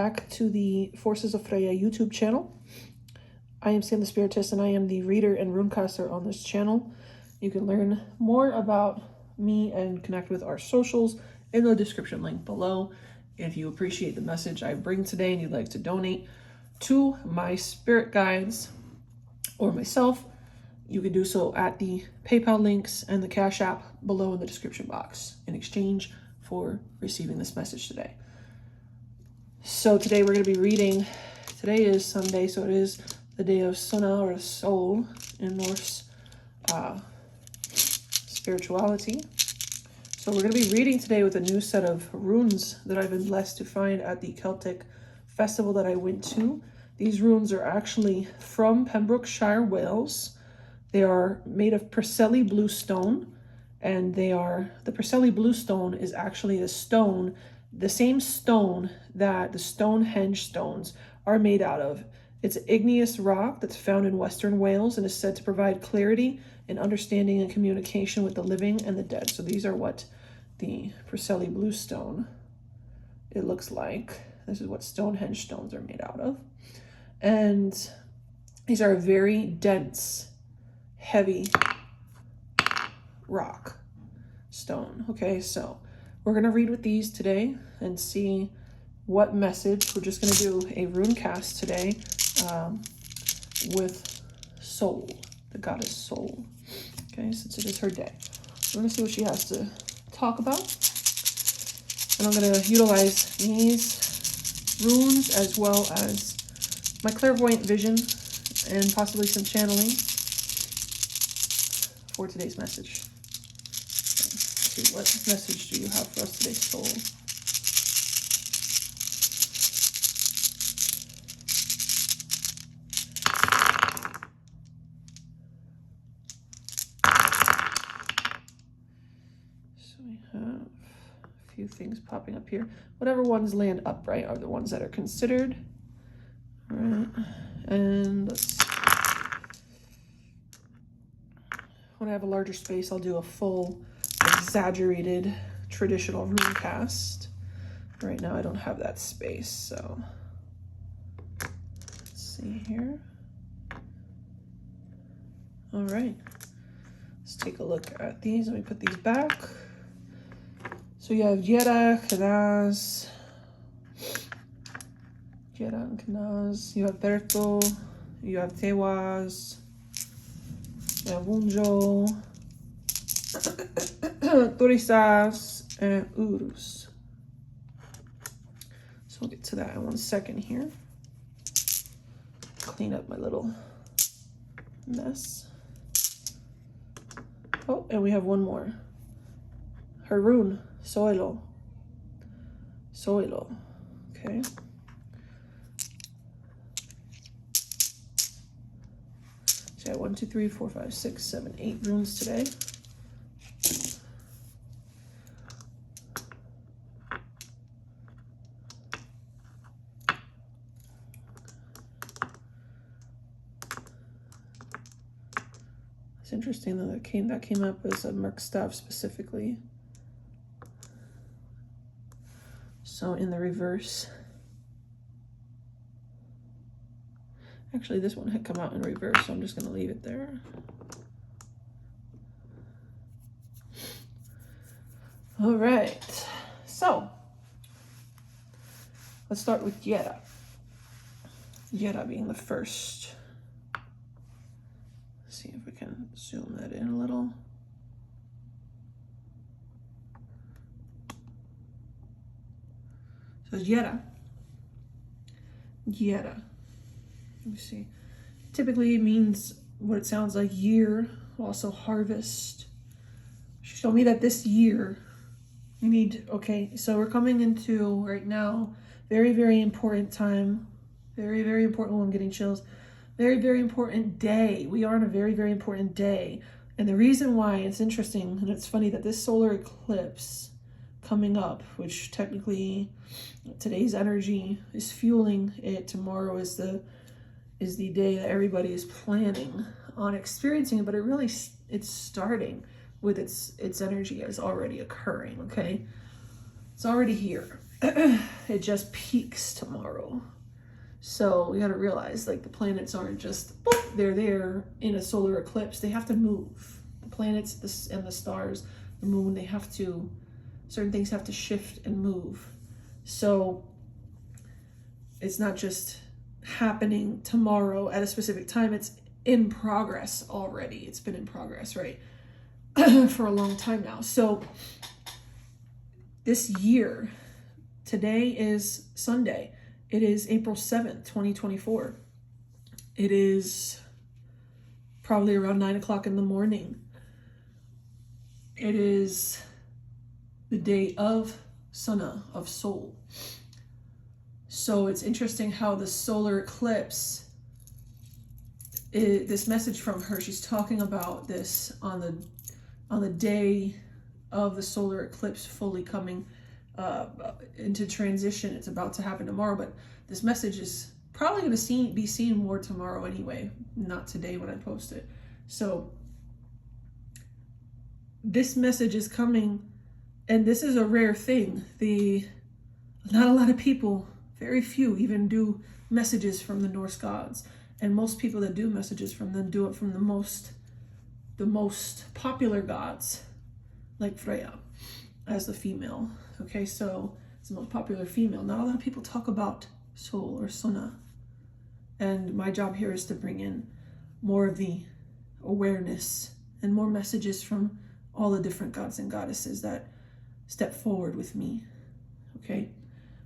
back to the Forces of Freyja YouTube channel. I am Sam the Spiritist, and I am the reader and runecaster on this channel. You can learn more about me and connect with our socials in the description link below. If you appreciate the message I bring today and you'd like to donate to my spirit guides or myself, you can do so at the PayPal links and the Cash App below in the description box in exchange for receiving this message today. So today we're going to be reading, today is Sunday, so it is the day of Sunna, or soul, in Norse spirituality. So we're going to be reading today with a new set of runes that I've been blessed to find at the Celtic festival that I went to. These runes are actually from Pembrokeshire, Wales. They are made of Preseli blue stone, and the Preseli blue stone is actually a stone, the same stone that the Stonehenge stones are made out of. It's an igneous rock that's found in Western Wales and is said to provide clarity and understanding and communication with the living and the dead. So these are what the Preseli blue stone, it looks like. This is what Stonehenge stones are made out of. And these are a very dense, heavy rock stone. Okay, so we're going to read with these today and see what message. We're just going to do a rune cast today with Soul, the goddess Soul. Okay, since it is her day. We're going to see what she has to talk about. And I'm going to utilize these runes as well as my clairvoyant vision and possibly some channeling for today's message. Okay, let's see, what message do you have for us today, Soul? So we have a few things popping up here. Whatever ones land upright are the ones that are considered. All right, and let's see. When I have a larger space, I'll do a full, exaggerated, traditional rune cast. Right now, I don't have that space, so let's see here. All right, let's take a look at these. Let me put these back. So you have Jera, Knaz, you have Berto, you have Tewaz, you have Wunjo, Turisas, and Urus. So we'll get to that in 1 second here. Clean up my little mess. Oh, and we have one more. Her rune, Soilo. Okay. So I have 1, 2, 3, 4, 5, 6, 7, 8 runes today. It's interesting though, that came up as a Merkstav specifically. So in the reverse, actually this one had come out in reverse, so I'm just going to leave it there. All right, so let's start with Jera. Jera being the first. Let's see if we can zoom that in a little. So Jera. Let me see. Typically it means what it sounds like, year, also harvest. She showed me that this year you need, okay, so we're coming into right now, very, very important time. Very, very important. Oh, I'm getting chills. Very, very important day. We are on a very, very important day. And the reason why it's interesting, and it's funny that this solar eclipse coming up, which technically today's energy is fueling it, tomorrow is the day that everybody is planning on experiencing it, but it's starting with its energy is already occurring. Okay, it's already here. it just peaks tomorrow. So we got to realize, like, the planets aren't just, boop, they're there in a solar eclipse. They have to move. The planets and the stars, the moon, they have to, certain things have to shift and move. So it's not just happening tomorrow at a specific time. It's in progress already. It's been in progress, right? For a long time now. So this year, today is Sunday. It is April 7th, 2024. It is probably around 9 o'clock in the morning. It is the day of Sunna, of soul. So it's interesting how the solar eclipse, this message from her, she's talking about this on the day of the solar eclipse fully coming into transition. It's about to happen tomorrow, but this message is probably going to be seen more tomorrow anyway, not today when I post it. So this message is coming, and this is a rare thing. Not a lot of people, very few, even do messages from the Norse gods, and most people that do messages from them do it from the most popular gods, like Freyja as the female. Okay, so it's the most popular female. Not a lot of people talk about soul or Sunna, and my job here is to bring in more of the awareness and more messages from all the different gods and goddesses that step forward with me, okay,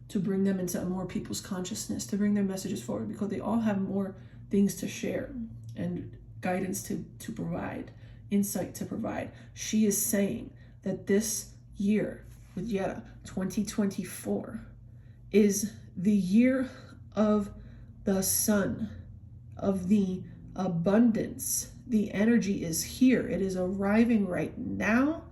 to bring them into more people's consciousness, to bring their messages forward, because they all have more things to share and guidance to provide, insight to provide. She is saying that this year with Yera, 2024, is the year of the sun, of the abundance. The energy is here. It is arriving right now.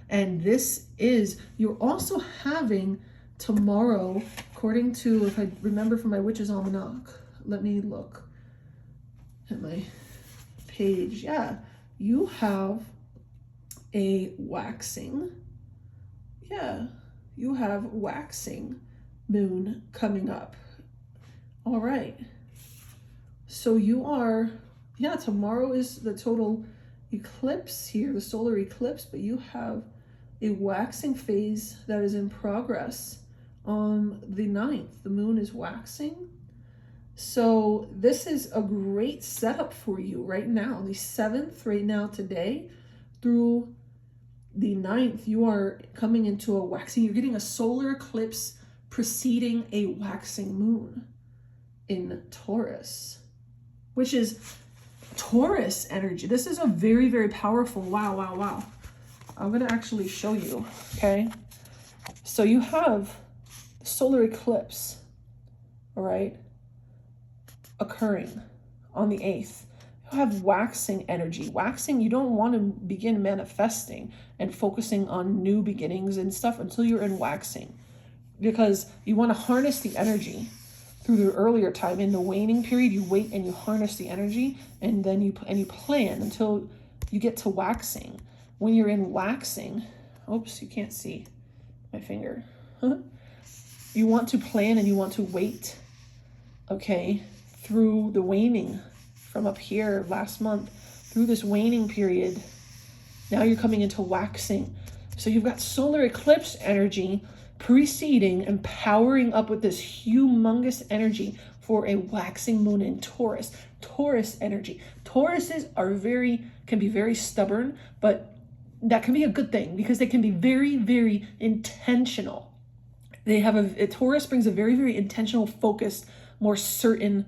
And this is, you're also having tomorrow, according to, if I remember from my Witch's Almanac, let me look at my page. Yeah, you have a waxing. Yeah, you have waxing moon coming up. All right. So you are, yeah, tomorrow is the total eclipse here, the solar eclipse, but you have a waxing phase that is in progress on the 9th. The moon is waxing. So this is a great setup for you right now. The 7th right now today through the 9th, you are coming into a waxing. You're getting a solar eclipse preceding a waxing moon in Taurus, which is Taurus energy. This is a very, very powerful, wow. I'm going to actually show you, okay? So you have the solar eclipse, all right, occurring on the 8th. You have waxing energy. Waxing, you don't want to begin manifesting and focusing on new beginnings and stuff until you're in waxing, because you want to harness the energy through the earlier time. In the waning period, you wait and you harness the energy, and then you plan until you get to waxing. When you're in waxing, oops, you can't see my finger. You want to plan and you want to wait, okay, through the waning from up here last month, through this waning period. Now you're coming into waxing. So you've got solar eclipse energy preceding and powering up with this humongous energy for a waxing moon in Taurus. Taurus energy. Tauruses can be very stubborn, but that can be a good thing because they can be very, very intentional. They have a Taurus brings a very, very intentional, focused, more certain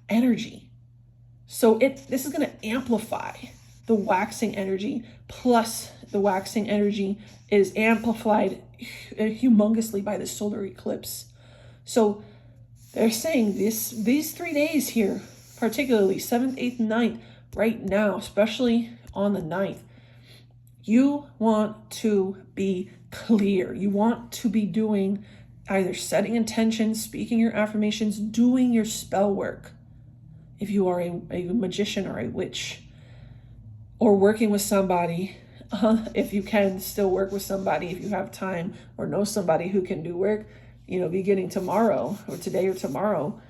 energy. So this is going to amplify the waxing energy, plus the waxing energy is amplified humongously by the solar eclipse. So they're saying these 3 days here, particularly 7th, 8th, 9th, right now, especially on the 9th, you want to be clear. You want to be doing either setting intentions, speaking your affirmations, doing your spell work. If you are a magician or a witch, or working with somebody, if you can still work with somebody, if you have time or know somebody who can do work, beginning tomorrow or today or tomorrow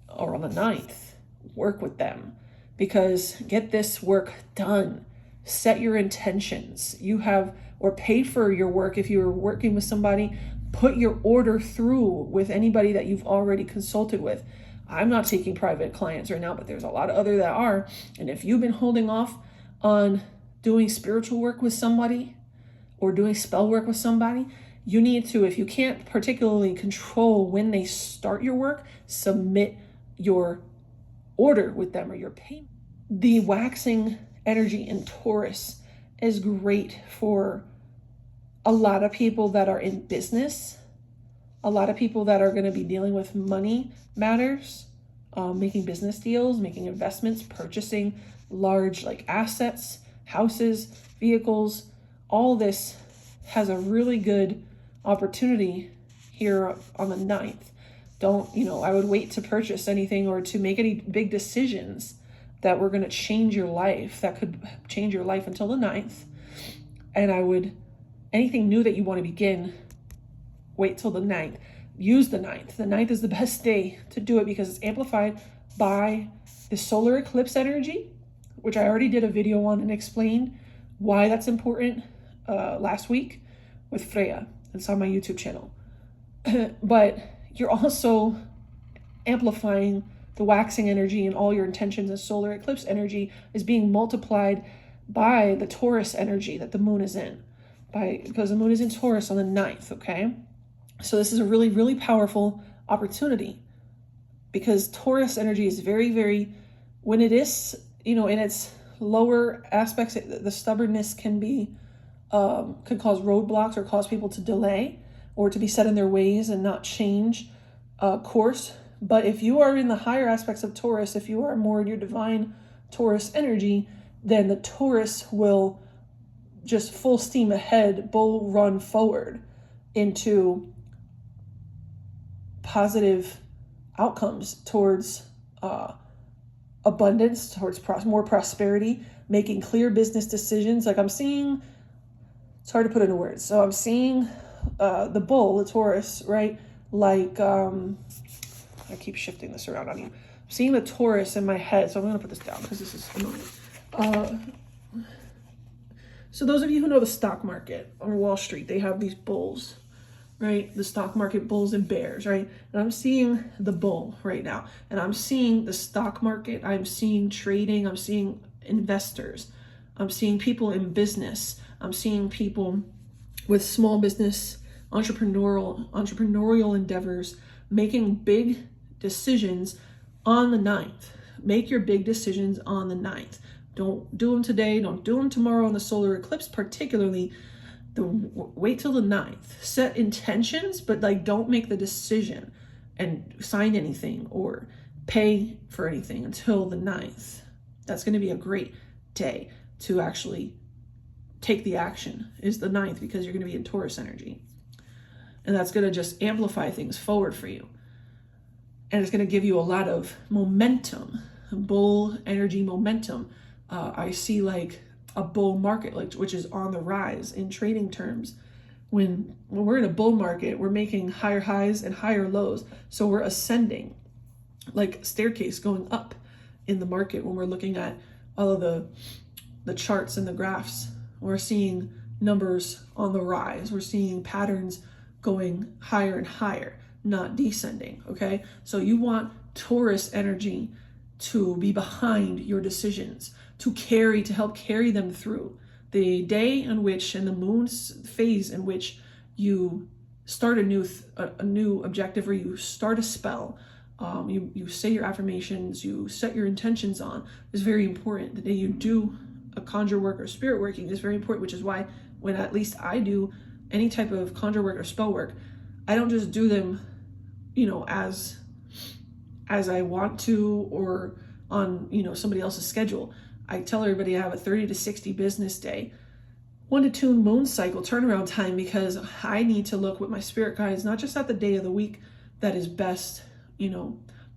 or on the 9th, work with them, because get this work done. Set your intentions. Or pay for your work. If you're working with somebody, put your order through with anybody that you've already consulted with. I'm not taking private clients right now, but there's a lot of other that are. And if you've been holding off on doing spiritual work with somebody or doing spell work with somebody, you need to, if you can't particularly control when they start your work, submit your order with them or your payment. The waxing energy in Taurus is great for a lot of people that are in business, a lot of people that are going to be dealing with money matters, making business deals, making investments, purchasing large assets, houses, vehicles. All this has a really good opportunity here on the 9th. I would wait to purchase anything or to make any big decisions that were going to change your life, that could change your life until the 9th. And anything new that you want to begin, wait till the 9th. Use the 9th. The 9th is the best day to do it because it's amplified by the solar eclipse energy, which I already did a video on and explained why that's important last week with Freyja. It's on my YouTube channel. But you're also amplifying the waxing energy, and all your intentions. And solar eclipse energy is being multiplied by the Taurus energy that the moon is in, because the moon is in Taurus on the 9th, okay? So this is a really, really powerful opportunity, because Taurus energy is very, very, when it is, in its lower aspects, the stubbornness can cause roadblocks or cause people to delay or to be set in their ways and not change course. But if you are in the higher aspects of Taurus, if you are more in your divine Taurus energy, then the Taurus will just full steam ahead, bull run forward into positive outcomes towards abundance, towards more prosperity, making clear business decisions. I'm seeing, it's hard to put into words. So I'm seeing the bull, the Taurus, right? I keep shifting this around on you. I'm seeing the Taurus in my head, so I'm going to put this down because this is annoying. So those of you who know the stock market on Wall Street, they have these bulls, right? The stock market bulls and bears, right? And I'm seeing the bull right now. And I'm seeing the stock market. I'm seeing trading. I'm seeing investors. I'm seeing people in business. I'm seeing people with small business, entrepreneurial endeavors, making big decisions on the 9th. Make your big decisions on the 9th. Don't do them today. Don't do them tomorrow on the solar eclipse, particularly. Wait till the 9th. Set intentions, but don't make the decision and sign anything or pay for anything until the 9th. That's going to be a great day to actually take the action, is the 9th, because you're going to be in Taurus energy. And that's going to just amplify things forward for you. And it's going to give you a lot of momentum, bull energy momentum. I see a bull market, which is on the rise in trading terms. When we're in a bull market, we're making higher highs and higher lows. So we're ascending, like a staircase going up in the market. When we're looking at all of the charts and the graphs, we're seeing numbers on the rise. We're seeing patterns going higher and higher, not descending, okay? So you want Taurus energy to be behind your decisions, to help carry them through the day in which, and the moon's phase in which you start a new objective, or you start a spell. You say your affirmations, you set your intentions on, is very important. The day you do a conjure work or spirit working is very important, which is why when at least I do any type of conjure work or spell work, I don't just do them, as I want to, or on, somebody else's schedule. I tell everybody I have a 30 to 60 business day, 1 to 2 moon cycle turnaround time, because I need to look with my spirit guides, not just at the day of the week that is best,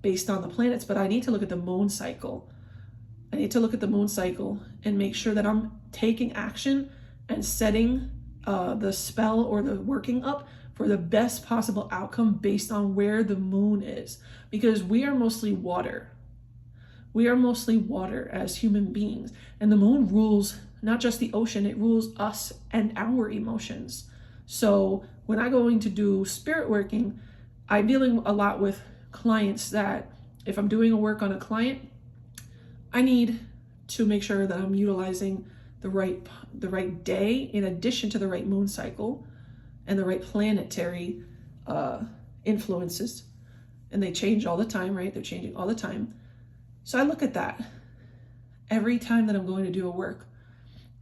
based on the planets, but I need to look at the moon cycle. I need to look at the moon cycle and make sure that I'm taking action and setting the spell or the working up for the best possible outcome based on where the moon is, because we are mostly water. We are mostly water as human beings, and the moon rules not just the ocean, it rules us and our emotions. So when I'm going to do spirit working, I'm dealing a lot with clients that if I'm doing a work on a client, I need to make sure that I'm utilizing the right day in addition to the right moon cycle and the right planetary influences. And they change all the time, right? They're changing all the time. So I look at that every time that I'm going to do a work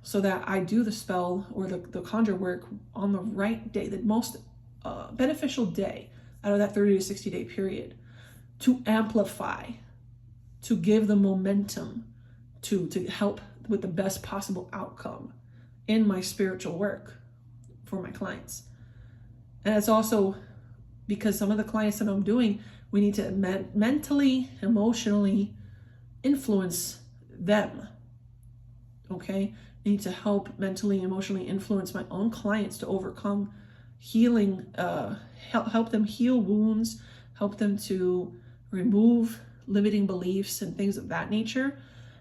so that I do the spell or the conjure work on the right day, the most beneficial day out of that 30 to 60 day period, to amplify, to give the momentum, to help with the best possible outcome in my spiritual work for my clients. And it's also because some of the clients that I'm doing, we need to mentally, emotionally influence them. Okay? I need to help mentally, emotionally influence my own clients to overcome healing, help them heal wounds, help them to remove limiting beliefs and things of that nature.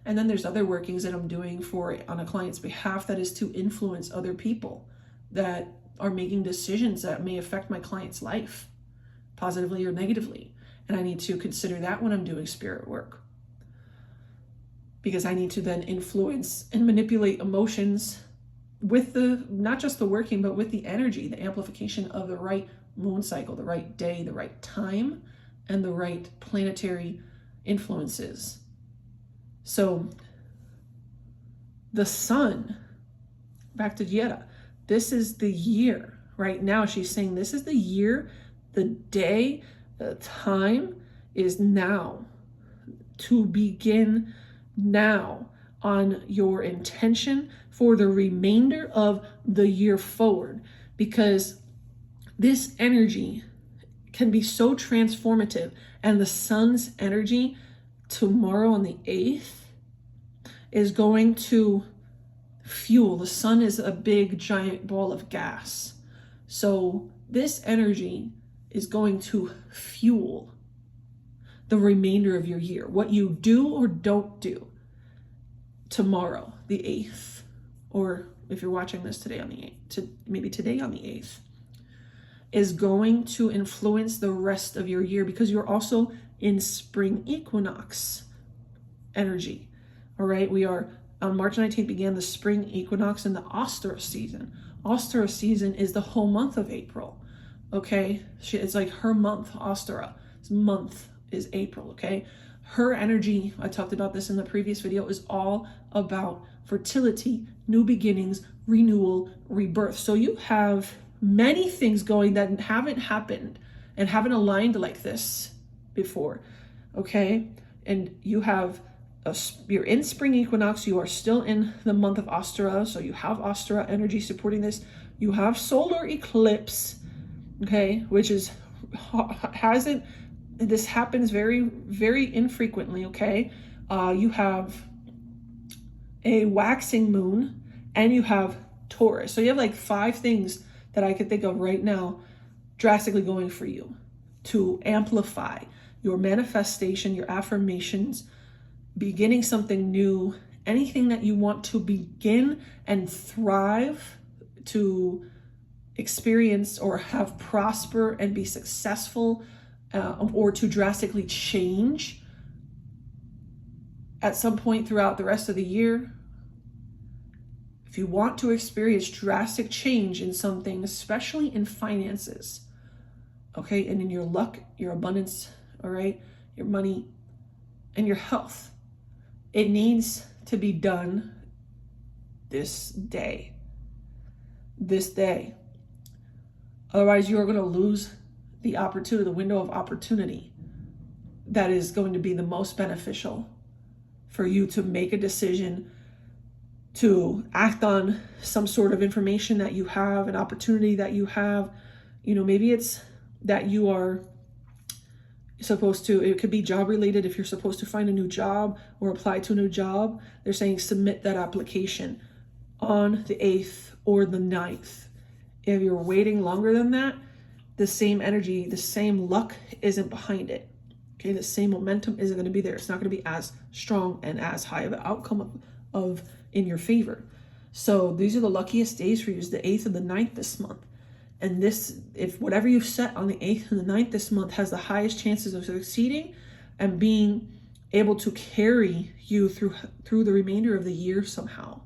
And then there's other workings that I'm doing on a client's behalf that is to influence other people that are making decisions that may affect my client's life positively or negatively. And I need to consider that when I'm doing spirit work, because I need to then influence and manipulate emotions with not just the working, but with the energy, the amplification of the right moon cycle, the right day, the right time, and the right planetary influences. So the sun, back to Jera, this is the year right now. She's saying this is the year, the day, the time is now, to begin now on your intention for the remainder of the year forward, because this energy can be so transformative. And the sun's energy tomorrow on the 8th is going to fuel. The sun is a big giant ball of gas. So this energy is going to fuel the remainder of your year. What you do or don't do tomorrow, the 8th, or if you're watching this today on the 8th, maybe today on the 8th, is going to influence the rest of your year, because you're also in spring equinox energy. All right, we are on March 19th began the spring equinox and the Ostara season. Ostara season is the whole month of April. Okay, it's like her month. Ostara's month is April. Okay, her energy, I talked about this in the previous video, is all about fertility, new beginnings, renewal, rebirth. So you have many things going that haven't happened and haven't aligned like this before. Okay, and you have you're in spring equinox, you are still in the month of Ostara, so you have Ostara energy supporting this. You have solar eclipse, okay, which this happens very, very infrequently, okay? You have a waxing moon and you have Taurus. So you have like 5 things that I could think of right now drastically going for you to amplify your manifestation, your affirmations, beginning something new, anything that you want to begin and thrive, to experience or have prosper and be successful, or to drastically change at some point throughout the rest of the year. If you want to experience drastic change in something, especially in finances, okay, and in your luck, your abundance, all right, your money, and your health, it needs to be done this day. This day. Otherwise, you're going to lose the opportunity, the window of opportunity that is going to be the most beneficial for you to make a decision, to act on some sort of information that you have, an opportunity that you have. You know, maybe it's that you are supposed to, it could be job related. If you're supposed to find a new job or apply to a new job, they're saying submit that application on the 8th or the 9th. If you're waiting longer than that, the same energy, the same luck isn't behind it. Okay, the same momentum isn't going to be there. It's not going to be as strong and as high of an outcome of in your favor. So these are the luckiest days for you, is the 8th and the 9th this month. And this, if whatever you've set on the 8th and the 9th this month has the highest chances of succeeding and being able to carry you through the remainder of the year somehow.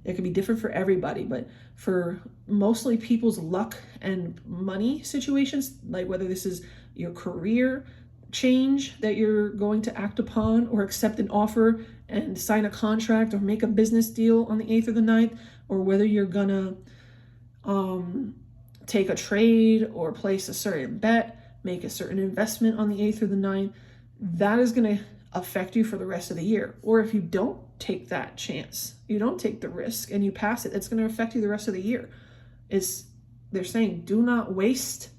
It can be different for everybody, but for mostly people's luck and money situations, like whether this is your career change that you're going to act upon, or accept an offer and sign a contract or make a business deal on the 8th or the 9th, or whether you're gonna take a trade or place a certain bet, make a certain investment on the 8th or the 9th, that is going to affect you for the rest of the year. Or if you don't take that chance, you don't take the risk and you pass it, it's going to affect you the rest of the year. They're saying, do not waste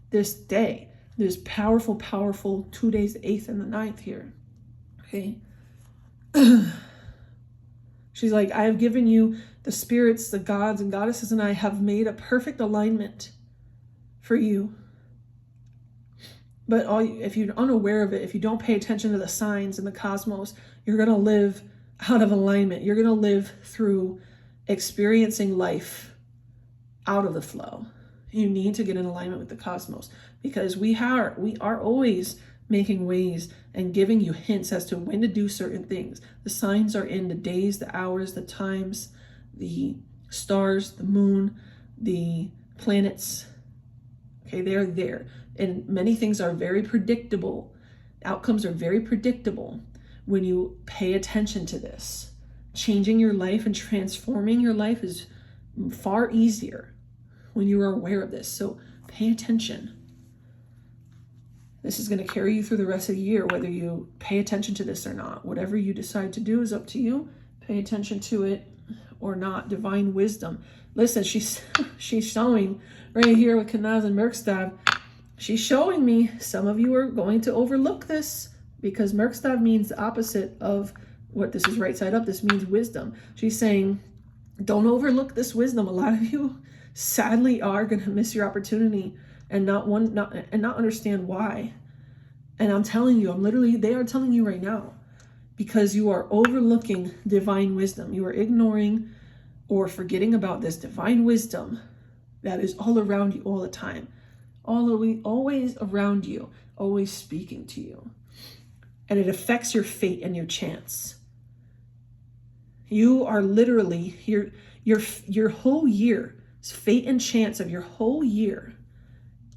this day. There's powerful, powerful 2 days, the 8th and the 9th here. Okay. She's like, I have given you the spirits, the gods and goddesses, and I have made a perfect alignment for you. But if you're unaware of it, if you don't pay attention to the signs in the cosmos, you're going to live out of alignment. You're going to live through experiencing life out of the flow. You need to get in alignment with the cosmos, because we are always making ways and giving you hints as to when to do certain things. The signs are in the days, the hours, the times, the stars, the moon, the planets. Okay, they're there. And many things are very predictable. Outcomes are very predictable when you pay attention to this. Changing your life and transforming your life is far easier when you are aware of this. So pay attention. This is going to carry you through the rest of the year, whether you pay attention to this or not. Whatever you decide to do is up to you. Pay attention to it or not. Divine wisdom. Listen, she's showing right here with Kanaz and Merkstav. She's showing me some of you are going to overlook this, because Merkstav means the opposite of what this is, right side up. This means wisdom. She's saying, don't overlook this wisdom. A lot of you sadly are going to miss your opportunity and not understand why. And I'm telling you, they are telling you right now, because you are overlooking divine wisdom. You are ignoring or forgetting about this divine wisdom that is all around you all the time. Always around you, always speaking to you. And it affects your fate and your chance. You are literally, your whole year, fate and chance of your whole year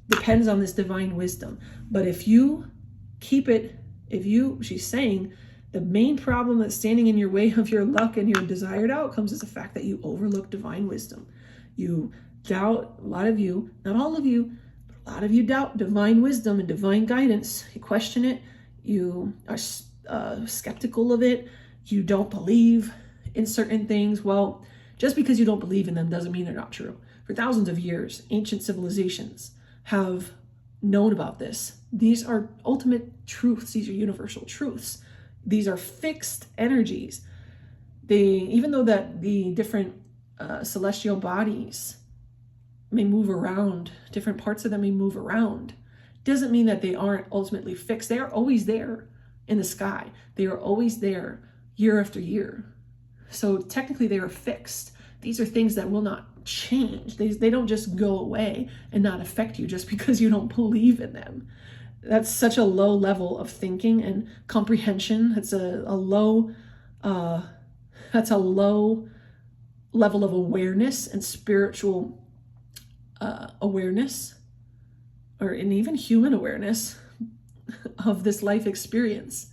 depends on this divine wisdom. But if you keep it, she's saying, the main problem that's standing in your way of your luck and your desired outcomes is the fact that you overlook divine wisdom. You doubt, a lot of you, not all of you, but a lot of you doubt divine wisdom and divine guidance. You question it. You are skeptical of it. You don't believe in certain things. Well, just because you don't believe in them doesn't mean they're not true. For thousands of years, ancient civilizations have known about this. These are ultimate truths. These are universal truths. These are fixed energies. Even though that the different celestial bodies may move around, different parts of them may move around, doesn't mean that they aren't ultimately fixed. They are always there in the sky. They are always there year after year. So technically they are fixed. These are things that will not change. They don't just go away and not affect you just because you don't believe in them. That's such a low level of thinking and comprehension. That's a low level of awareness and spiritual awareness, and even human awareness of this life experience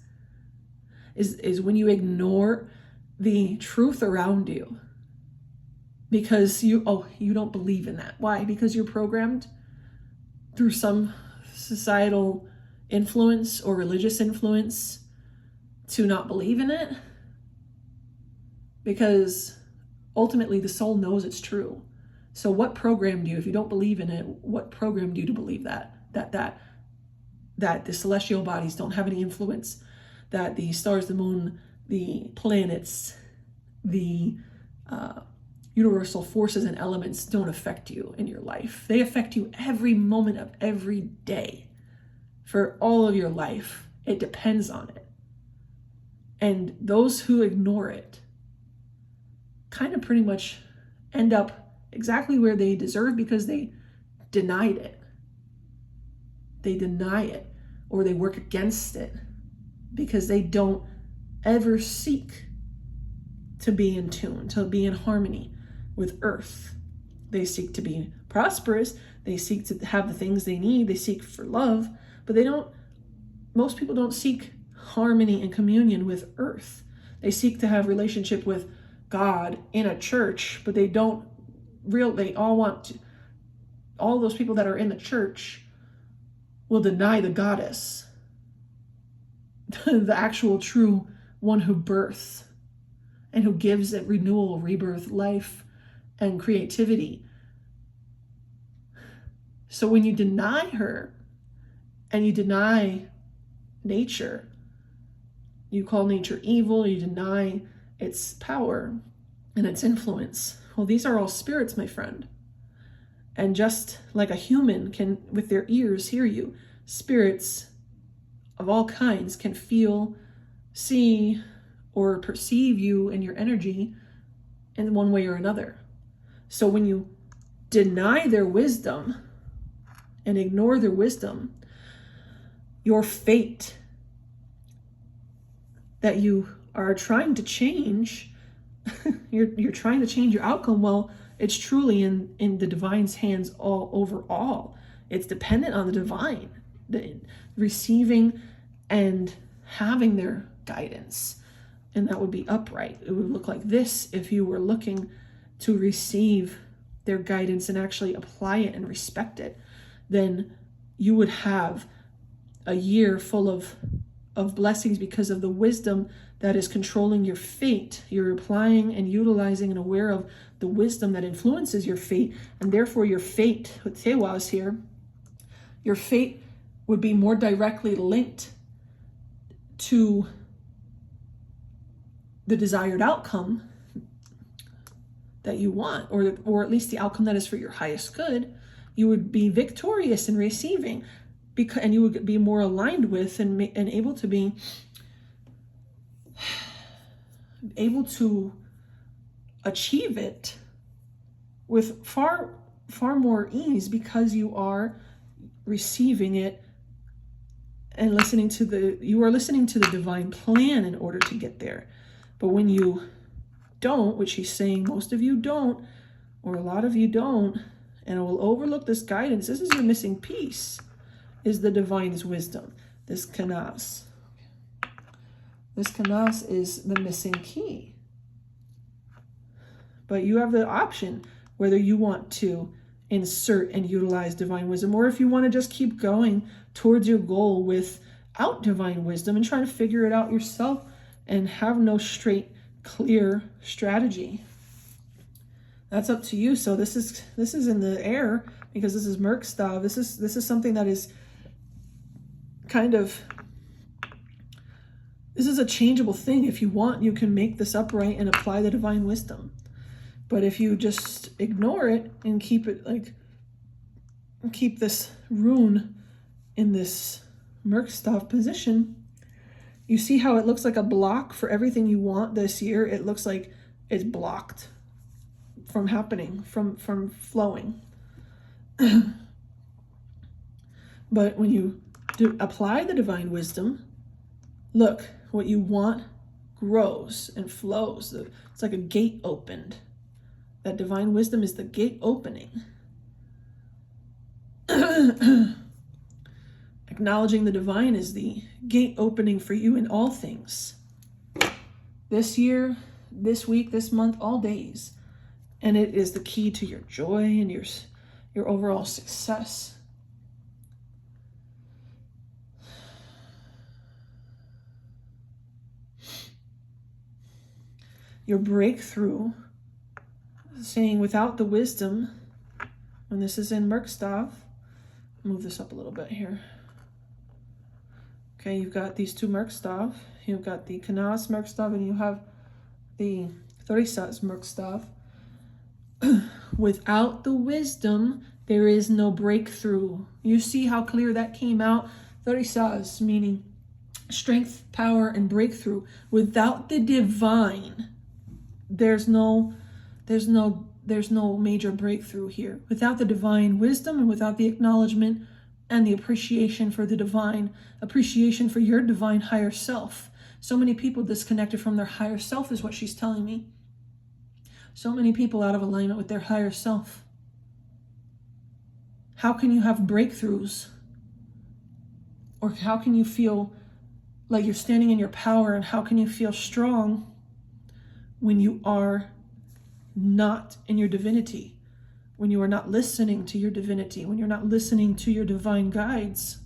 is when you ignore the truth around you because you don't believe in that. Why? Because you're programmed through some societal influence or religious influence to not believe in it, because ultimately the soul knows it's true. So what programmed you? If you don't believe in it, what programmed you to believe that the celestial bodies don't have any influence, that the stars, the moon, the planets, the universal forces and elements don't affect you in your life. They affect you every moment of every day for all of your life. It depends on it. And those who ignore it kind of pretty much end up exactly where they deserve because they denied it. They deny it, or they work against it because they don't ever seek to be in tune, to be in harmony with earth. They seek to be prosperous. They seek to have the things they need. They seek for love, but most people don't seek harmony and communion with earth. They seek to have relationship with God in a church, but they all those people that are in the church will deny the goddess, the actual true one who births and who gives it renewal, rebirth, life, and creativity. So when you deny her and you deny nature, you call nature evil, you deny its power and its influence. Well, these are all spirits, my friend. And just like a human can, with their ears, hear you, spirits of all kinds can feel, see, or perceive you and your energy in one way or another. So when you deny their wisdom and ignore their wisdom, your fate that you are trying to change, you're trying to change your outcome. Well, it's truly in the divine's hands overall. It's dependent on the divine, receiving and having their guidance. And that would be upright. It would look like this if you were looking to receive their guidance and actually apply it and respect it. Then you would have a year full of blessings because of the wisdom that is controlling your fate. You're applying and utilizing and aware of the wisdom that influences your fate, and therefore your fate, with Tewa is here, your fate would be more directly linked to the desired outcome that you want, or at least the outcome that is for your highest good. You would be victorious in receiving, and you would be more aligned with and able to be able to achieve it with far more ease, because you are receiving it and you are listening to the divine plan in order to get there. But when you don't, which he's saying most of you don't, or a lot of you don't, and will overlook this guidance, this is your missing piece, is the divine's wisdom. This kanas. This kanas is the missing key. But you have the option whether you want to insert and utilize divine wisdom, or if you want to just keep going towards your goal without divine wisdom and trying to figure it out yourself and have no straight, clear strategy. That's up to you. So this is in the air, because this is Merkstav. This is something that is kind of, this is a changeable thing. If you want, you can make this upright and apply the divine wisdom. But if you just ignore it and keep this rune in this Merkstav position, you see how it looks like a block for everything you want this year. It looks like it's blocked from happening, from flowing. But when you apply the divine wisdom, look, what you want grows and flows. It's like a gate opened. That divine wisdom is the gate opening. Acknowledging the divine is the gate opening for you in all things. This year, this week, this month, all days. And it is the key to your joy and your overall success. Your breakthrough, saying without the wisdom, when this is in Merkstav, move this up a little bit here. Okay, you've got these two Merkstav. You've got the Kanas Merkstav and you have the Thorisas Merkstav. Without the wisdom, there is no breakthrough. You see how clear that came out? Tharisas, meaning strength, power, and breakthrough. Without the divine, there's no major breakthrough here. Without the divine wisdom and without the acknowledgement and the appreciation for the divine, appreciation for your divine higher self. So many people disconnected from their higher self is what she's telling me. So many people out of alignment with their higher self. How can you have breakthroughs? Or how can you feel like you're standing in your power, and how can you feel strong when you are not in your divinity, when you are not listening to your divinity, when you're not listening to your divine guides?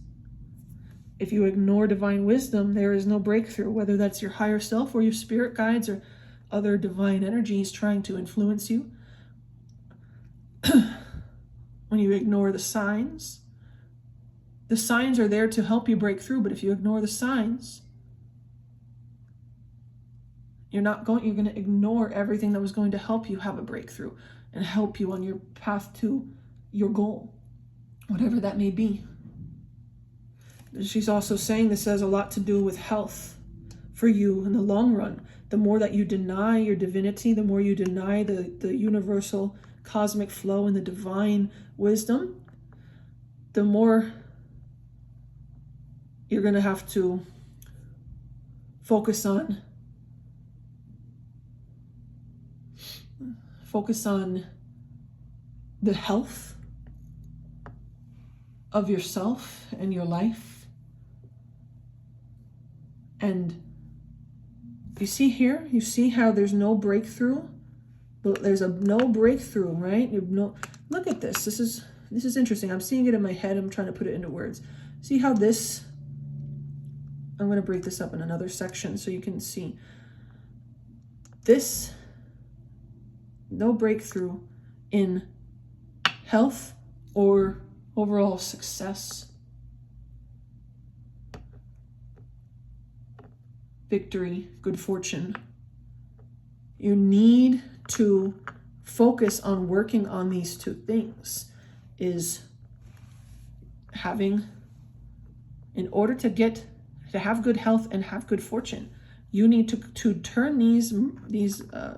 If you ignore divine wisdom, there is no breakthrough, whether that's your higher self or your spirit guides or other divine energies trying to influence you. When you ignore the signs are there to help you break through, but if you ignore the signs, you're going to ignore everything that was going to help you have a breakthrough and help you on your path to your goal, whatever that may be. She's also saying this has a lot to do with health for you in the long run. The more that you deny your divinity, the more you deny the universal cosmic flow and the divine wisdom, the more you're going to have to focus on the health of yourself and your life. And you see here, you see how there's no breakthrough, but there's no breakthrough, right? Look at this. This is interesting. I'm seeing it in my head. I'm trying to put it into words. See how this, I'm going to break this up in another section so you can see this. No breakthrough in health or overall success, victory, good fortune. You need to focus on working on these two things. Is having, in order to have good health and have good fortune, you need to turn these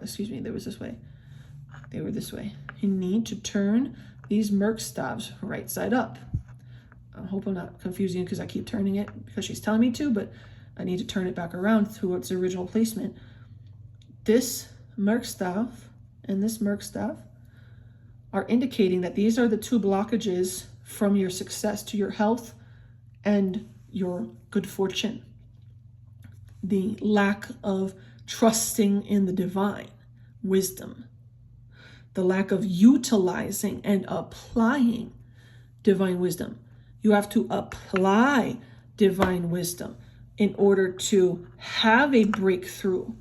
excuse me, they were this way. You need to turn these Merc staves right side up. I hope I'm not confusing you because I keep turning it because she's telling me to, but I need to turn it back around to its original placement. This Merc staff and this Merc staff are indicating that these are the two blockages from your success to your health and your good fortune. The lack of trusting in the divine wisdom, the lack of utilizing and applying divine wisdom. You have to apply divine wisdom in order to have a breakthrough,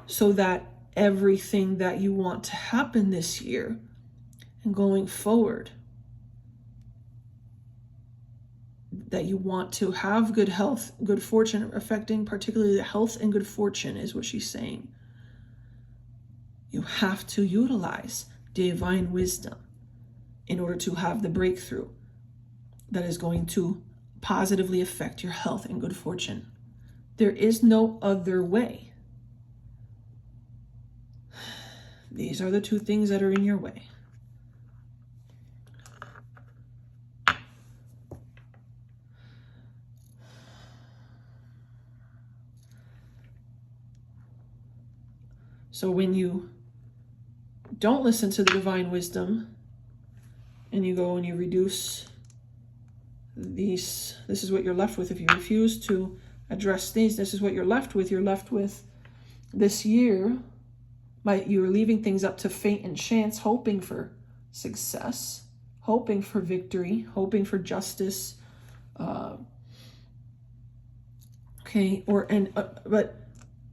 so that everything that you want to happen this year and going forward, that you want to have good health, good fortune, affecting particularly the health and good fortune is what she's saying. You have to utilize divine wisdom in order to have the breakthrough that is going to positively affect your health and good fortune. There is no other way. These are the two things that are in your way. So when you don't listen to the divine wisdom and you go and you reduce these, this is what you're left with. If you refuse to address these, this is what you're left with. You're left with this year, you're leaving things up to fate and chance, hoping for success, hoping for victory, hoping for justice. But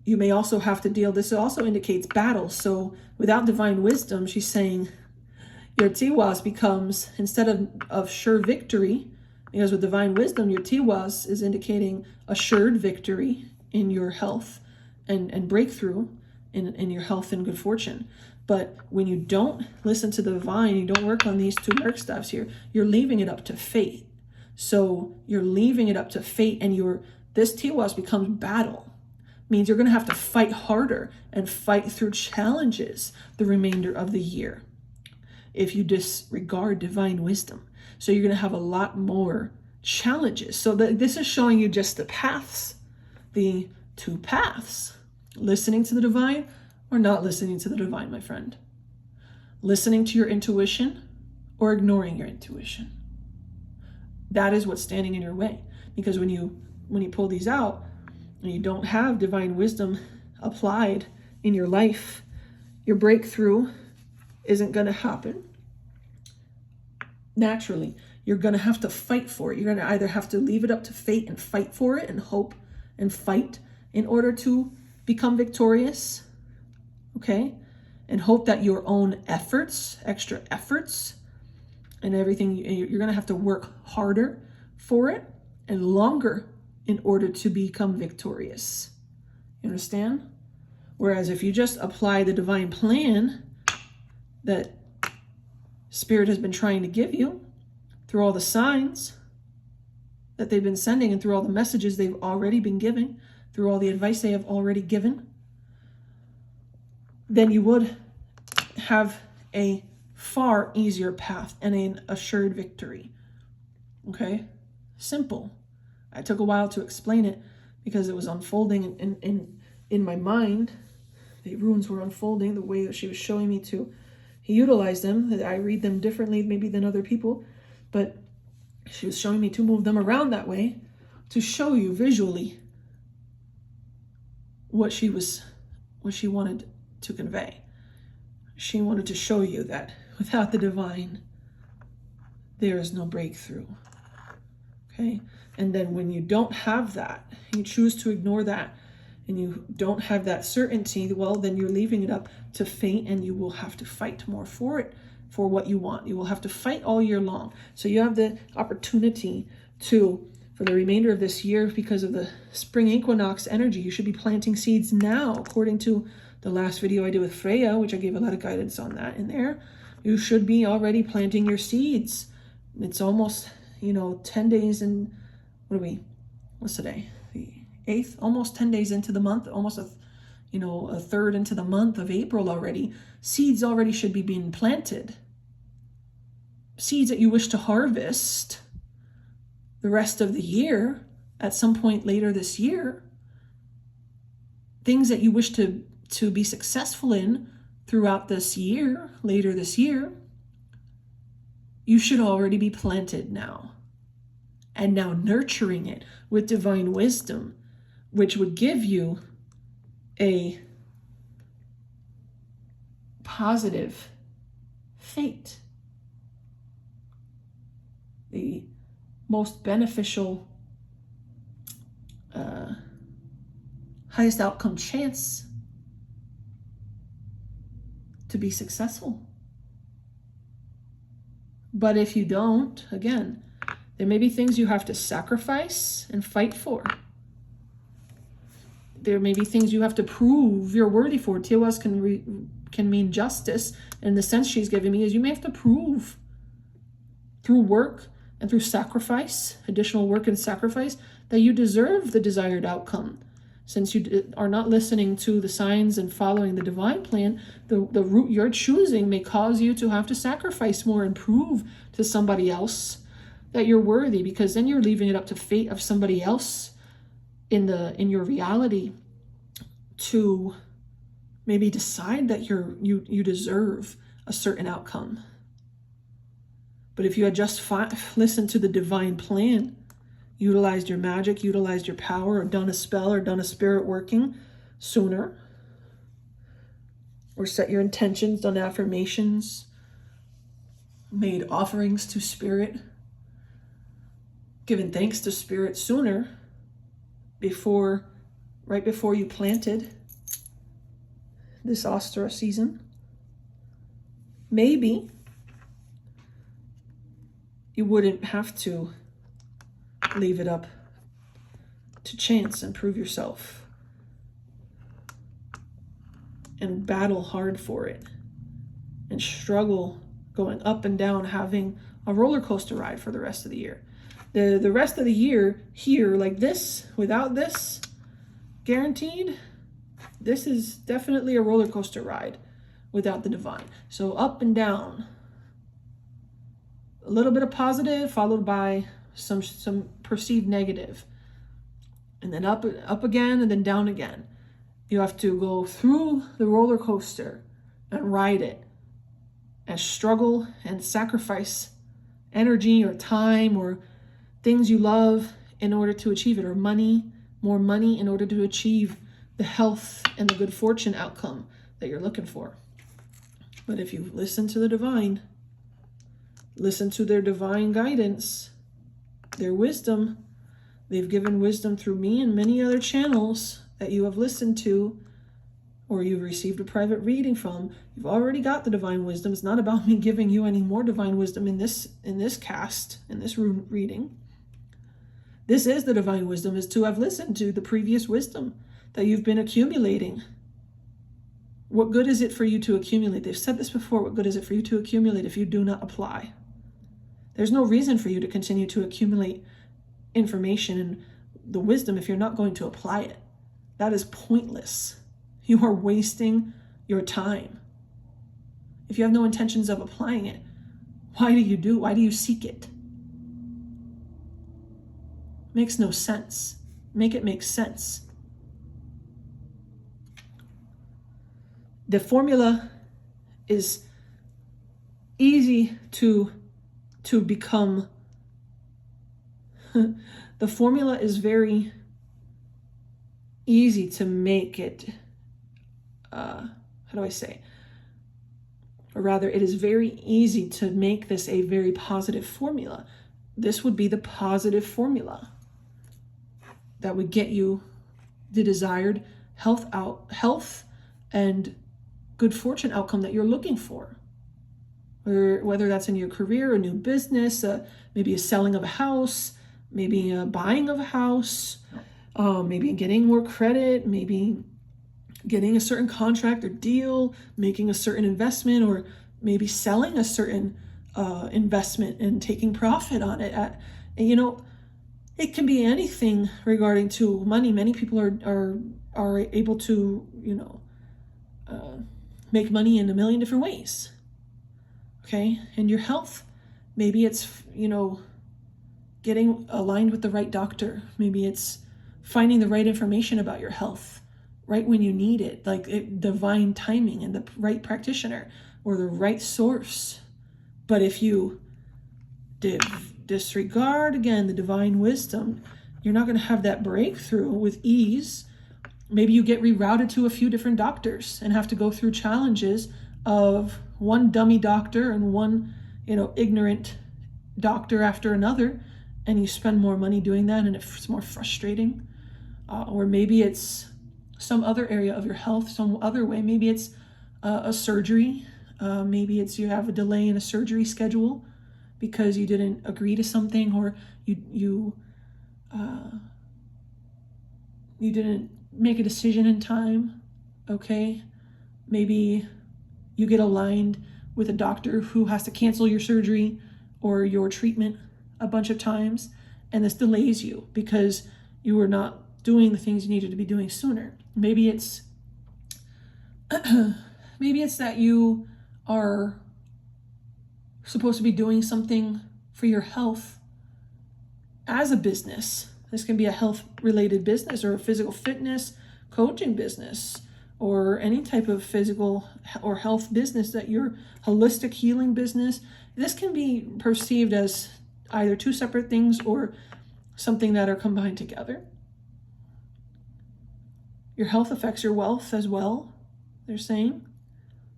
you may also have to deal, this also indicates battle. So without divine wisdom, she's saying your tiwas becomes, instead of sure victory, because with divine wisdom, your tiwas is indicating assured victory in your health and breakthrough in your health and good fortune. But when you don't listen to the divine, you don't work on these two merc staffs here, you're leaving it up to fate. So you're leaving it up to fate, and this Tiwas becomes battle. Means you're going to have to fight harder and fight through challenges the remainder of the year if you disregard divine wisdom. So you're going to have a lot more challenges. So this is showing you just the paths, the two paths: listening to the divine or not listening to the divine, my friend. Listening to your intuition or ignoring your intuition. That is what's standing in your way. Because when you pull these out and you don't have divine wisdom applied in your life, your breakthrough isn't going to happen naturally. You're going to have to fight for it. You're going to either have to leave it up to fate and fight for it and hope and fight in order to become victorious, okay? And hope that your own efforts, extra efforts, and everything, you're going to have to work harder for it and longer in order to become victorious. You understand? Whereas if you just apply the divine plan that Spirit has been trying to give you through all the signs that they've been sending and through all the messages they've already been giving, through all the advice they have already given, then you would have a far easier path and an assured victory. Okay? Simple. It took a while to explain it because it was unfolding in my mind. The runes were unfolding the way that she was showing me to. He utilized them. I read them differently maybe than other people, but she was showing me to move them around that way to show you visually what she wanted to convey. She wanted to show you that without the divine, there is no breakthrough. Okay? And then when you don't have that, you choose to ignore that, and you don't have that certainty, well, then you're leaving it up to fate, and you will have to fight more for it, for what you want. You will have to fight all year long. So you have the opportunity to, for the remainder of this year, because of the spring equinox energy, you should be planting seeds now, according to the last video I did with Freyja, which I gave a lot of guidance on that in there. You should be already planting your seeds. It's almost, 10 days in, what's today? The 8th, almost 10 days into the month, almost a third into the month of April already. Seeds already should be being planted. Seeds that you wish to harvest the rest of the year, at some point later this year. Things that you wish to be successful in throughout this year, later this year, you should already be planted now. And now nurturing it with divine wisdom, which would give you a positive fate. The most beneficial, highest outcome chance to be successful. But if you don't, again, there may be things you have to sacrifice and fight for. There may be things you have to prove you're worthy for. Tiwas can mean justice, and the sense she's giving me is you may have to prove through work and through sacrifice, additional work and sacrifice, that you deserve the desired outcome. Since you are not listening to the signs and following the divine plan, the route you're choosing may cause you to have to sacrifice more and prove to somebody else that you're worthy, because then you're leaving it up to fate of somebody else in your reality to maybe decide that you deserve a certain outcome. But if you had just listened to the divine plan, utilized your magic, utilized your power, or done a spell, or done a spirit working sooner, or set your intentions, done affirmations, made offerings to Spirit, given thanks to Spirit sooner, right before you planted this Ostara season, maybe you wouldn't have to leave it up to chance and prove yourself and battle hard for it. and struggle going up and down, having a roller coaster ride for the rest of the year. The rest of the year here, like this, without this, guaranteed, this is definitely a roller coaster ride without the divine. So up and down, a little bit of positive followed by some perceived negative, and then up again, and then down again. You have to go through the roller coaster and ride it, and struggle and sacrifice energy or time or things you love in order to achieve it, or more money in order to achieve the health and the good fortune outcome that you're looking for. But if you listen to the divine, listen to their divine guidance, their wisdom, they've given wisdom through me and many other channels that you have listened to, or you've received a private reading from. You've already got the divine wisdom. It's not about me giving you any more divine wisdom in this cast, in this rune reading. This is the divine wisdom, is to have listened to the previous wisdom that you've been accumulating. What good is it for you to accumulate? They've said this before. What good is it for you to accumulate if you do not apply? There's no reason for you to continue to accumulate information and the wisdom if you're not going to apply it. That is pointless. You are wasting your time. If you have no intentions of applying it, why do you seek it? Makes no sense. Make it make sense. The formula is easy to become. The formula is very easy to make it, how do I say? Or rather, it is very easy to make this a very positive formula. This would be the positive formula that would get you the desired health and good fortune outcome that you're looking for. Or whether that's in your career, a new business, maybe a selling of a house, maybe a buying of a house, maybe getting more credit, maybe getting a certain contract or deal, making a certain investment, or maybe selling a certain investment and taking profit on it. It can be anything regarding to money. Many people are able to, make money in a million different ways. Okay, and your health, maybe it's, getting aligned with the right doctor. Maybe it's finding the right information about your health right when you need it, like divine timing and the right practitioner or the right source. But if you disregard, again, the divine wisdom, you're not going to have that breakthrough with ease. Maybe you get rerouted to a few different doctors and have to go through challenges of one dummy doctor and one, ignorant doctor after another, and you spend more money doing that, and it's more frustrating. Or maybe it's some other area of your health, some other way. Maybe it's a surgery. Maybe it's you have a delay in a surgery schedule because you didn't agree to something, or you didn't make a decision in time. Okay, maybe you get aligned with a doctor who has to cancel your surgery or your treatment a bunch of times, and this delays you because you were not doing the things you needed to be doing sooner. Maybe it's that you are supposed to be doing something for your health as a business. This can be a health-related business or a physical fitness coaching business or any type of physical or health business, that your holistic healing business. This can be perceived as either two separate things or something that are combined together. Your health affects your wealth as well, they're saying.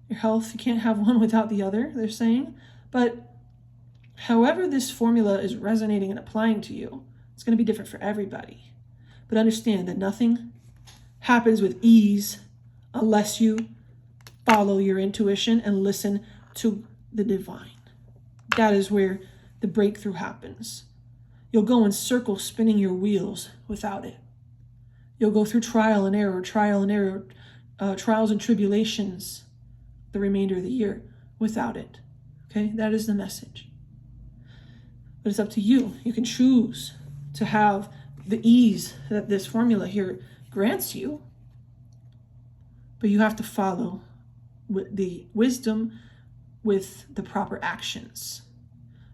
Your health, you can't have one without the other, they're saying. But however this formula is resonating and applying to you, it's going to be different for everybody. But understand that nothing happens with ease unless you follow your intuition and listen to the divine. That is where the breakthrough happens. You'll go in circles spinning your wheels without it. You'll go through trials and tribulations the remainder of the year without it. Okay, that is the message. But it's up to you. You can choose to have the ease that this formula here grants you, but you have to follow the wisdom with the proper actions.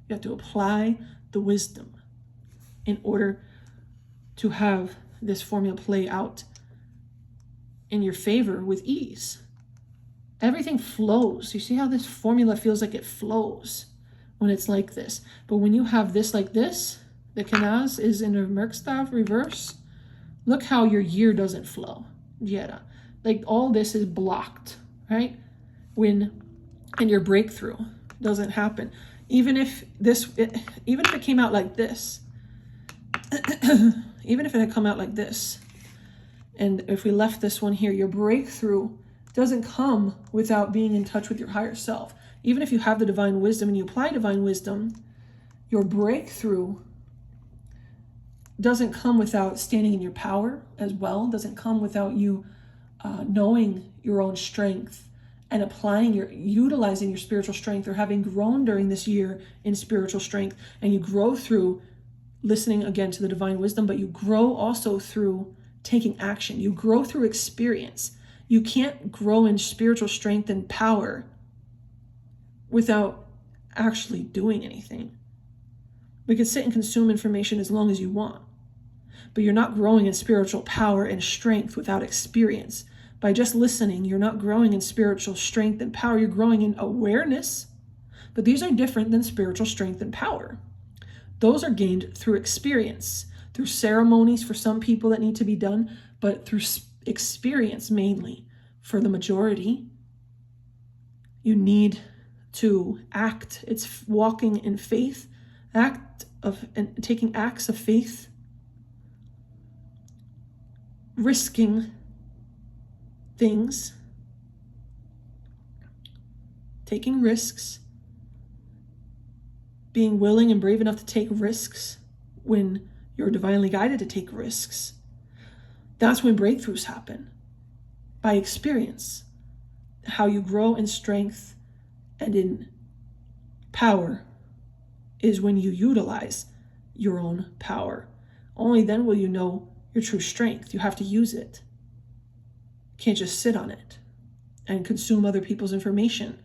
You have to apply the wisdom in order to have this formula play out in your favor with ease. Everything flows. You see how this formula feels like it flows when it's like this. But when you have this like this, the Kanaz is in a Merkstav reverse. Look how your year doesn't flow. Jera. Like all this is blocked, right? And your breakthrough doesn't happen. Even if it came out like this, even if it had come out like this, and if we left this one here, your breakthrough doesn't come without being in touch with your higher self. Even if you have the divine wisdom and you apply divine wisdom, your breakthrough doesn't come without standing in your power as well. Doesn't come without you knowing your own strength and utilizing your spiritual strength, or having grown during this year in spiritual strength. And you grow through listening again to the divine wisdom, but you grow also through taking action. You grow through experience. You can't grow in spiritual strength and power without actually doing anything. We can sit and consume information as long as you want, but you're not growing in spiritual power and strength without experience. By just listening, you're not growing in spiritual strength and power. You're growing in awareness, but these are different than spiritual strength and power. Those are gained through experience, through ceremonies for some people that need to be done, but through experience mainly. For the majority, you need to act. It's walking in faith, and taking acts of faith, risking things, taking risks, being willing and brave enough to take risks when you're divinely guided to take risks. That's when breakthroughs happen, by experience. How you grow in strength and in power is when you utilize your own power. Only then will you know your true strength. You have to use it. You can't just sit on it and consume other people's information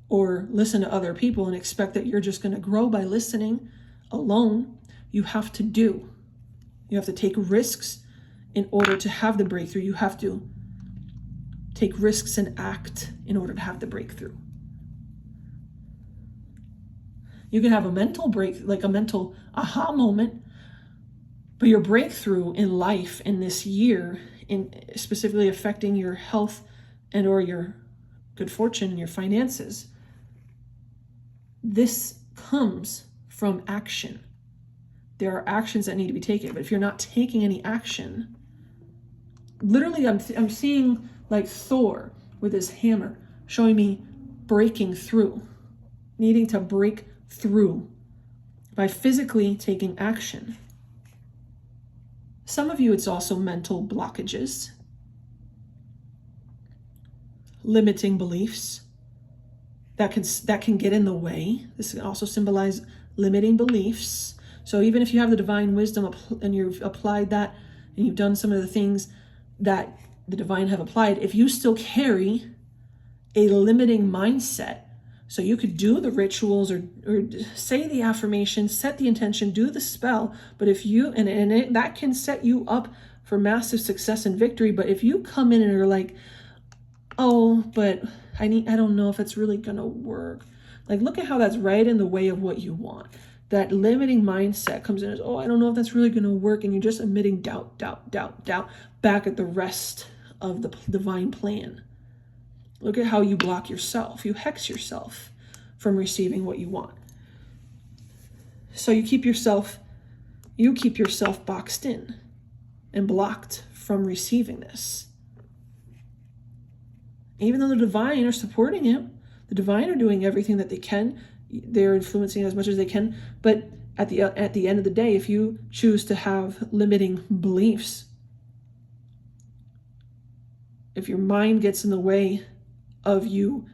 or listen to other people and expect that you're just going to grow by listening alone. You have to do. You have to take risks in order to have the breakthrough. You have to take risks and act in order to have the breakthrough. You can have a mental break, like a mental aha moment, but your breakthrough in life in this year, in specifically affecting your health and or your good fortune and your finances, this comes from action. There are actions that need to be taken, but if you're not taking any action, literally I'm seeing like Thor with his hammer showing me breaking through, needing to break through by physically taking action. Some of you, it's also mental blockages, limiting beliefs that can get in the way. This can also symbolize limiting beliefs. So even if you have the divine wisdom and you've applied that and you've done some of the things that the divine have applied, if you still carry a limiting mindset, so you could do the rituals or say the affirmation, set the intention, do the spell, but if you, that can set you up for massive success and victory. But if you come in and are like, oh, but I don't know if it's really gonna work. Like, look at how that's right in the way of what you want. That limiting mindset comes in as, oh, I don't know if that's really gonna work. And you're just emitting doubt back at the rest of the divine plan. Look at how you block yourself. You hex yourself from receiving what you want. So you keep yourself boxed in and blocked from receiving this. Even though the divine are supporting him, the divine are doing everything that they can. They're influencing as much as they can. But at the end of the day, if you choose to have limiting beliefs, if your mind gets in the way of you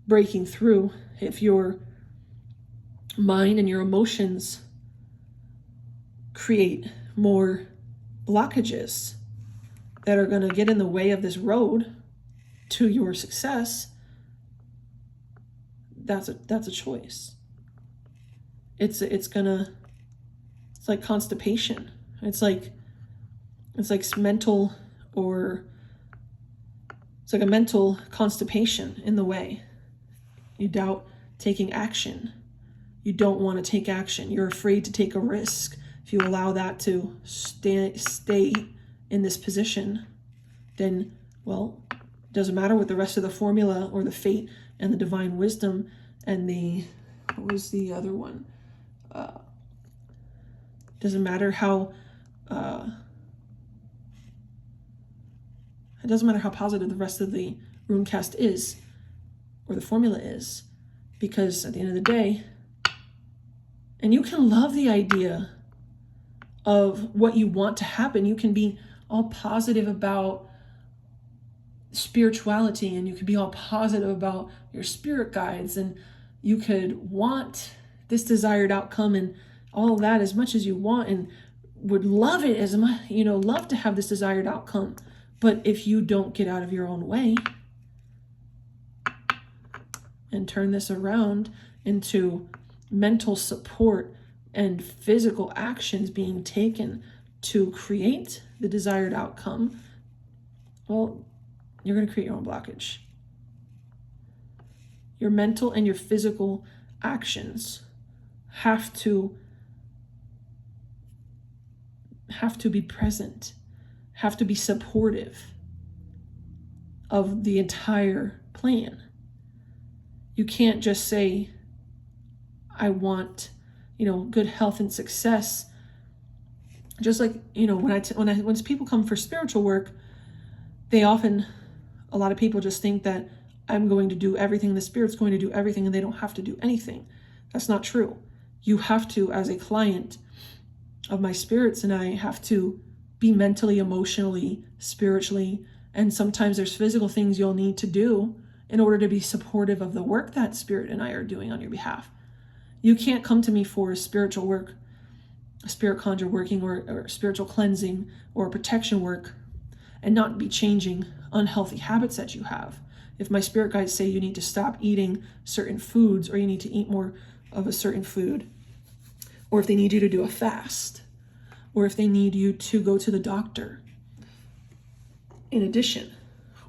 breaking through if your mind and your emotions create more blockages that are going to get in the way of this road to your success. That's a choice. It's like constipation. It's like mental, or it's like a mental constipation in the way. You doubt taking action. You don't want to take action. You're afraid to take a risk. If you allow that to stay in this position, then, well, it doesn't matter what the rest of the formula or the fate and the divine wisdom and what was the other one? Doesn't matter how, it doesn't matter how positive the rest of the runecast is, or the formula is, because at the end of the day, and you can love the idea of what you want to happen. You can be all positive about spirituality, and you could be all positive about your spirit guides, and you could want this desired outcome and all of that as much as you want, and would love it as much, love to have this desired outcome. But if you don't get out of your own way and turn this around into mental support and physical actions being taken to create the desired outcome, well, you're going to create your own blockage. Your mental and your physical actions have to be present, have to be supportive of the entire plan. You can't just say, I want, good health and success. Just like, when people come for spiritual work, a lot of people just think that I'm going to do everything, the Spirit's going to do everything, and they don't have to do anything. That's not true. You have to, as a client of my spirits, and I have to be mentally, emotionally, spiritually, and sometimes there's physical things you'll need to do in order to be supportive of the work that Spirit and I are doing on your behalf. You can't come to me for spiritual work, a spirit conjure working, or spiritual cleansing or protection work, and not be changing unhealthy habits that you have. If my spirit guides say you need to stop eating certain foods, or you need to eat more of a certain food, or if they need you to do a fast, or if they need you to go to the doctor in addition,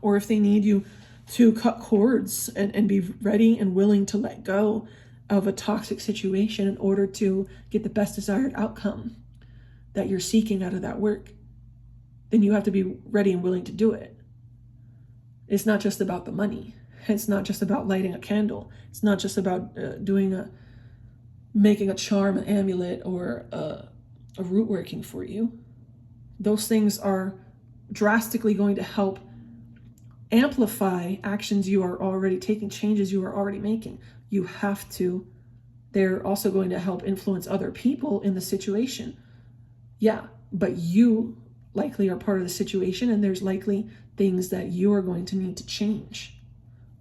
or if they need you to cut cords and be ready and willing to let go of a toxic situation in order to get the best desired outcome that you're seeking out of that work, then you have to be ready and willing to do it. It's not just about the money. It's not just about lighting a candle. It's not just about making a charm, an amulet, or a root working for you. Those things are drastically going to help amplify actions you are already taking, changes you are already making. They're also going to help influence other people in the situation. Yeah, but you likely are part of the situation, and there's likely things that you are going to need to change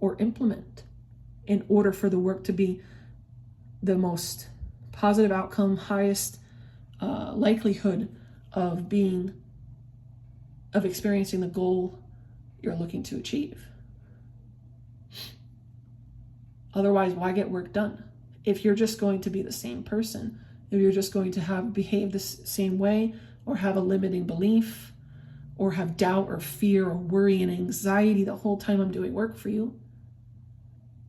or implement in order for the work to be the most positive outcome, highest likelihood of experiencing the goal you're looking to achieve. Otherwise, why get work done? If you're just going to be the same person, if you're just going to behave the same way, or have a limiting belief, or have doubt or fear or worry and anxiety the whole time I'm doing work for you,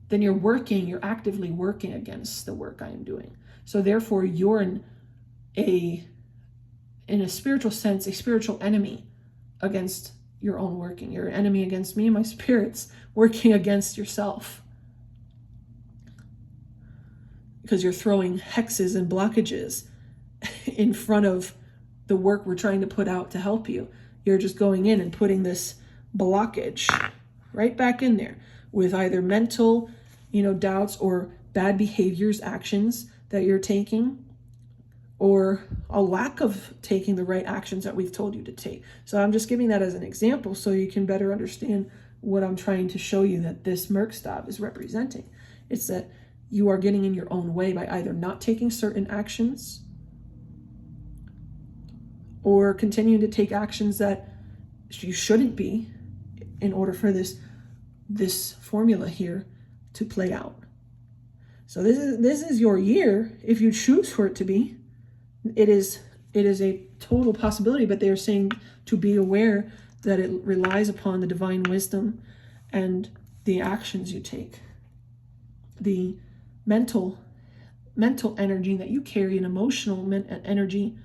then you're actively working against the work I am doing. So therefore, you're in a spiritual sense, a spiritual enemy against your own working. You're an enemy against me and my spirits working against yourself, because you're throwing hexes and blockages in front of the work we're trying to put out to help you. You're just going in and putting this blockage right back in there with either mental, doubts, or bad behaviors, actions that you're taking, or a lack of taking the right actions that we've told you to take. So I'm just giving that as an example so you can better understand what I'm trying to show you that this Merkstav is representing. It's that you are getting in your own way by either not taking certain actions or continuing to take actions that you shouldn't be in order for this formula here to play out. So this is your year if you choose for it to be. It is a total possibility, but they're saying to be aware that it relies upon the divine wisdom and the actions you take, the mental energy that you carry, and emotional energy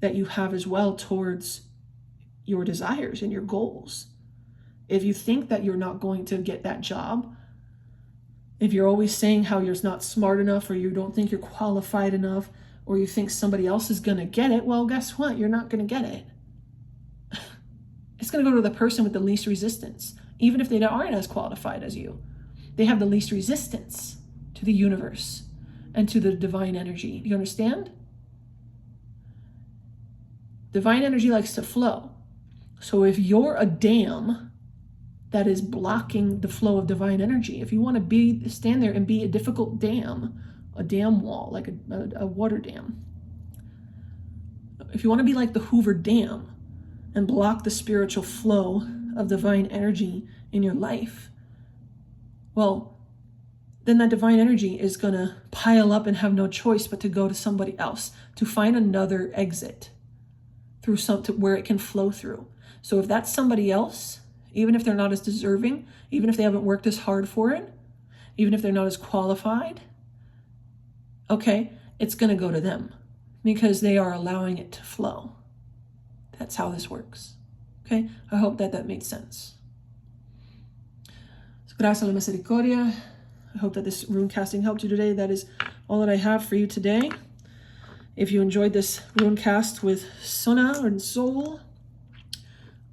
that you have as well towards your desires and your goals. If you think that you're not going to get that job, if you're always saying how you're not smart enough, or you don't think you're qualified enough, or you think somebody else is going to get it, well, guess what? You're not going to get it. It's going to go to the person with the least resistance, even if they aren't as qualified as you. They have the least resistance to the universe and to the divine energy. Do you understand? Divine energy likes to flow. So if you're a dam that is blocking the flow of divine energy, if you want to stand there and be a difficult dam, a dam wall, like a water dam, if you want to be like the Hoover Dam and block the spiritual flow of divine energy in your life, well, then that divine energy is going to pile up and have no choice but to go to somebody else, to find another exit through something where it can flow through. So if that's somebody else, even if they're not as deserving, even if they haven't worked as hard for it, even if they're not as qualified, okay, it's going to go to them because they are allowing it to flow. That's how this works. Okay, I hope that made sense. So, gracias a la misericordia. I hope that this rune casting helped you today. That is all that I have for you today. If you enjoyed this rune cast with Sunna and Soul,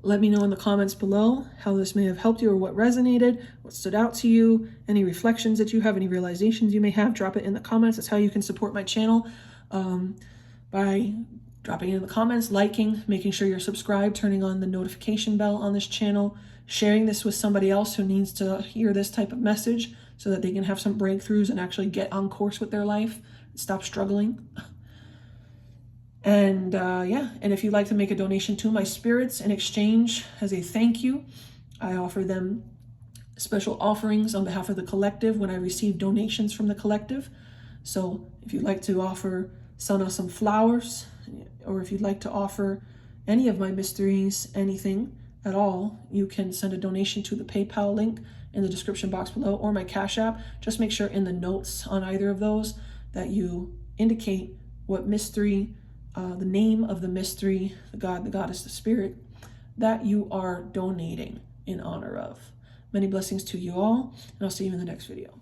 let me know in the comments below how this may have helped you or what resonated, what stood out to you, any reflections that you have, any realizations you may have. Drop it in the comments. That's how you can support my channel, by dropping it in the comments, liking, making sure you're subscribed, turning on the notification bell on this channel, sharing this with somebody else who needs to hear this type of message so that they can have some breakthroughs and actually get on course with their life and stop struggling. And and if you'd like to make a donation to my spirits in exchange as a thank you, I offer them special offerings on behalf of the collective when I receive donations from the collective. So if you'd like to offer Sunna some flowers, or if you'd like to offer any of my mysteries, anything at all, you can send a donation to the PayPal link in the description box below, or my Cash App. Just make sure in the notes on either of those that you indicate what mystery, the name of the mystery, the God, the Goddess, the Spirit, that you are donating in honor of. Many blessings to you all, and I'll see you in the next video.